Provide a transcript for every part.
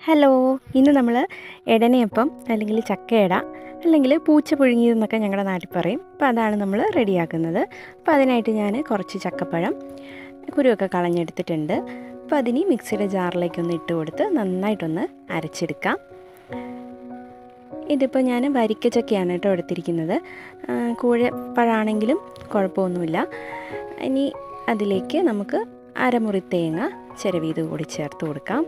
Hello, ഇന്ന് നമ്മൾ എടനയപ്പം അല്ലെങ്കിൽ ചക്കയട അല്ലെങ്കിൽ പൂച്ച പുഴുങ്ങിയതെന്നൊക്കെ ഞങ്ങളുടെ നാട്ടിൽ പറയും. അപ്പോൾ അതാണ് നമ്മൾ റെഡിയാക്കുന്നത്. അപ്പോൾ അതിനായിട്ട് ഞാൻ കുറച്ച് ചക്കപ്പഴം കുരുവൊക്കെ കളഞ്ഞെടുത്തിട്ടുണ്ട്. അപ്പോൾ അതിന് മിക്സിയുടെ ജാറിലേക്കൊന്ന് ഇട്ട് കൊടുത്ത് നന്നായിട്ടൊന്ന് അരച്ചെടുക്കാം. ഇതിപ്പോൾ ഞാൻ വരിക്കച്ചക്കയാണ് കേട്ടോ എടുത്തിരിക്കുന്നത്. കൂഴപ്പഴമാണെങ്കിലും കുഴപ്പമൊന്നുമില്ല. ഇനി അതിലേക്ക് നമുക്ക് അരമുറി തേങ്ങ ചിരവിയത് കൂടി ചേർത്ത് കൊടുക്കാം.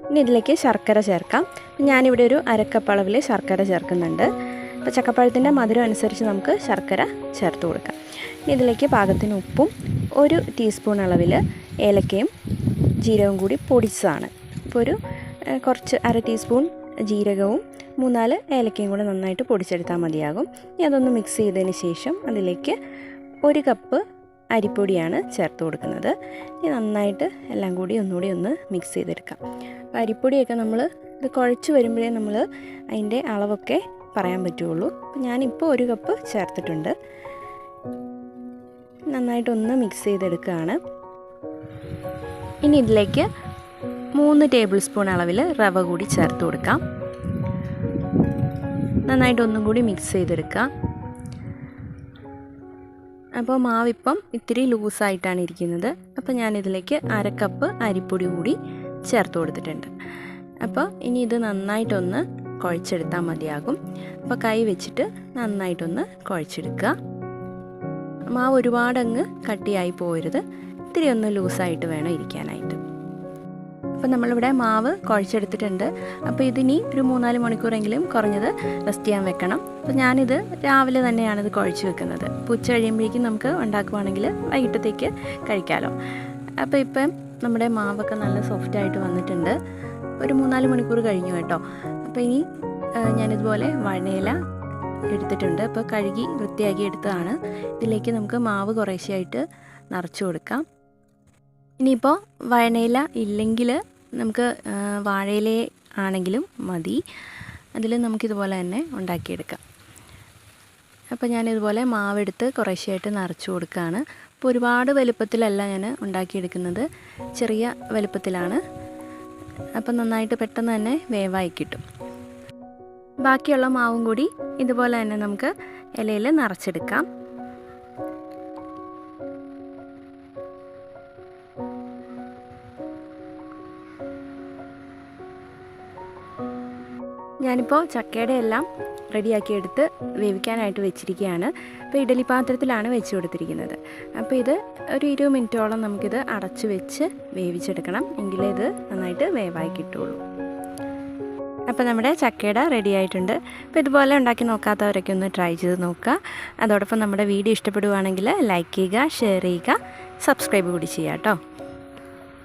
ഇനി ഇതിലേക്ക് ശർക്കര ചേർക്കാം. ഞാനിവിടെ ഒരു അരക്കപ്പ് അളവിൽ ശർക്കര ചേർക്കുന്നുണ്ട്. അപ്പോൾ ചക്കപ്പഴത്തിൻ്റെ മധുരം അനുസരിച്ച് നമുക്ക് ശർക്കര ചേർത്ത് കൊടുക്കാം. ഇനി ഇതിലേക്ക് പാകത്തിന് ഉപ്പും 1 ടീസ്പൂൺ അളവിൽ ഏലക്കയും ജീരകവും കൂടി പൊടിച്ചതാണ്. ഇപ്പോൾ ഒരു കുറച്ച് 1/2 ടീസ്പൂൺ ജീരകവും 3-4 ഏലക്കയും കൂടെ നന്നായിട്ട് പൊടിച്ചെടുത്താൽ മതിയാകും. ഇനി അതൊന്ന് മിക്സ് ചെയ്തതിന് ശേഷം അതിലേക്ക് 1 കപ്പ് അരിപ്പൊടിയാണ് ചേർത്ത് കൊടുക്കുന്നത്. ഇനി നന്നായിട്ട് എല്ലാം കൂടി ഒന്നുകൂടി ഒന്ന് മിക്സ് ചെയ്തെടുക്കാം. അപ്പോൾ അരിപ്പൊടിയൊക്കെ നമ്മൾ ഇത് കുഴച്ച് വരുമ്പോഴേ നമ്മൾ അതിൻ്റെ അളവൊക്കെ പറയാൻ പറ്റുള്ളൂ. അപ്പോൾ ഞാനിപ്പോൾ 1 കപ്പ് ചേർത്തിട്ടുണ്ട്. നന്നായിട്ടൊന്ന് മിക്സ് ചെയ്തെടുക്കുകയാണ്. ഇനി ഇതിലേക്ക് 3 ടേബിൾ സ്പൂൺ അളവിൽ റവ കൂടി ചേർത്ത് കൊടുക്കാം. നന്നായിട്ടൊന്നും കൂടി മിക്സ് ചെയ്തെടുക്കുക. അപ്പോൾ മാവിപ്പം ഇത്തിരി ലൂസായിട്ടാണ് ഇരിക്കുന്നത്. അപ്പോൾ ഞാനിതിലേക്ക് 1/2 കപ്പ് അരിപ്പൊടി കൂടി ചേർത്ത് കൊടുത്തിട്ടുണ്ട്. അപ്പോൾ ഇനി ഇത് നന്നായിട്ടൊന്ന് കുഴച്ചെടുത്താൽ മതിയാകും. അപ്പോൾ കൈ വെച്ചിട്ട് നന്നായിട്ടൊന്ന് കുഴച്ചെടുക്കുക. മാവ് ഒരുപാടങ്ങ് കട്ടിയായി പോകരുത്, ഇത്തിരി ഒന്ന് ലൂസായിട്ട് വേണം ഇരിക്കാനായിട്ട്. അപ്പോൾ നമ്മളിവിടെ മാവ് കുഴച്ചെടുത്തിട്ടുണ്ട്. അപ്പോൾ ഇതിനി ഒരു 3-4 മണിക്കൂറെങ്കിലും കുറഞ്ഞത് റെസ്റ്റ് ചെയ്യാൻ വെക്കണം. അപ്പോൾ ഞാനിത് രാവിലെ തന്നെയാണിത് കുഴച്ച് വെക്കുന്നത്. ഉച്ച കഴിയുമ്പോഴേക്കും നമുക്ക് ഉണ്ടാക്കുവാണെങ്കിൽ വൈകിട്ടത്തേക്ക് കഴിക്കാമല്ലോ. അപ്പോൾ ഇപ്പം നമ്മുടെ മാവൊക്കെ നല്ല സോഫ്റ്റായിട്ട് വന്നിട്ടുണ്ട്. ഒരു 3-4 മണിക്കൂർ കഴിഞ്ഞു കേട്ടോ. അപ്പോൾ ഇനി ഞാനിതുപോലെ വഴനയില എടുത്തിട്ടുണ്ട്. അപ്പോൾ കഴുകി വൃത്തിയാക്കി എടുത്തതാണ്. ഇതിലേക്ക് നമുക്ക് മാവ് കുറേശ്ശെയായിട്ട് നിറച്ച് കൊടുക്കാം. ഇനിയിപ്പോൾ വഴനയില ഇല്ലെങ്കിൽ നമുക്ക് വാഴയില ആണെങ്കിലും മതി. അതിൽ നമുക്കിതുപോലെ തന്നെ ഉണ്ടാക്കിയെടുക്കാം. അപ്പോൾ ഞാനിതുപോലെ മാവെടുത്ത് കുറേശ്ശെയായിട്ട് നിറച്ച് കൊടുക്കുകയാണ്. അപ്പോൾ ഒരുപാട് വലുപ്പത്തിലല്ല ഞാൻ ഉണ്ടാക്കിയെടുക്കുന്നത്, ചെറിയ വലുപ്പത്തിലാണ്. അപ്പം നന്നായിട്ട് പെട്ടെന്ന് തന്നെ വേവായി കിട്ടും. ബാക്കിയുള്ള മാവും കൂടി ഇതുപോലെ തന്നെ നമുക്ക് ഇലയിൽ നിറച്ചെടുക്കാം. ഞാനിപ്പോൾ ചക്കയുടെ എല്ലാം റെഡിയാക്കി എടുത്ത് വേവിക്കാനായിട്ട് വെച്ചിരിക്കുകയാണ്. അപ്പോൾ ഇഡലി പാത്രത്തിലാണ് വെച്ച് കൊടുത്തിരിക്കുന്നത്. അപ്പോൾ ഇത് ഒരു 20 മിനിറ്റോളം നമുക്കിത് അടച്ച് വെച്ച് വേവിച്ചെടുക്കണം. എങ്കിലേ ഇത് നന്നായിട്ട് വേവായി കിട്ടുള്ളൂ. അപ്പോൾ നമ്മുടെ ചക്കയുടെ റെഡി ആയിട്ടുണ്ട്. അപ്പോൾ ഇതുപോലെ ഉണ്ടാക്കി നോക്കാത്തവരൊക്കെ ഒന്ന് ട്രൈ ചെയ്ത് നോക്കുക. അതോടൊപ്പം നമ്മുടെ വീഡിയോ ഇഷ്ടപ്പെടുകയാണെങ്കിൽ ലൈക്ക് ചെയ്യുക, ഷെയർ ചെയ്യുക, സബ്സ്ക്രൈബ് കൂടി ചെയ്യുക കേട്ടോ.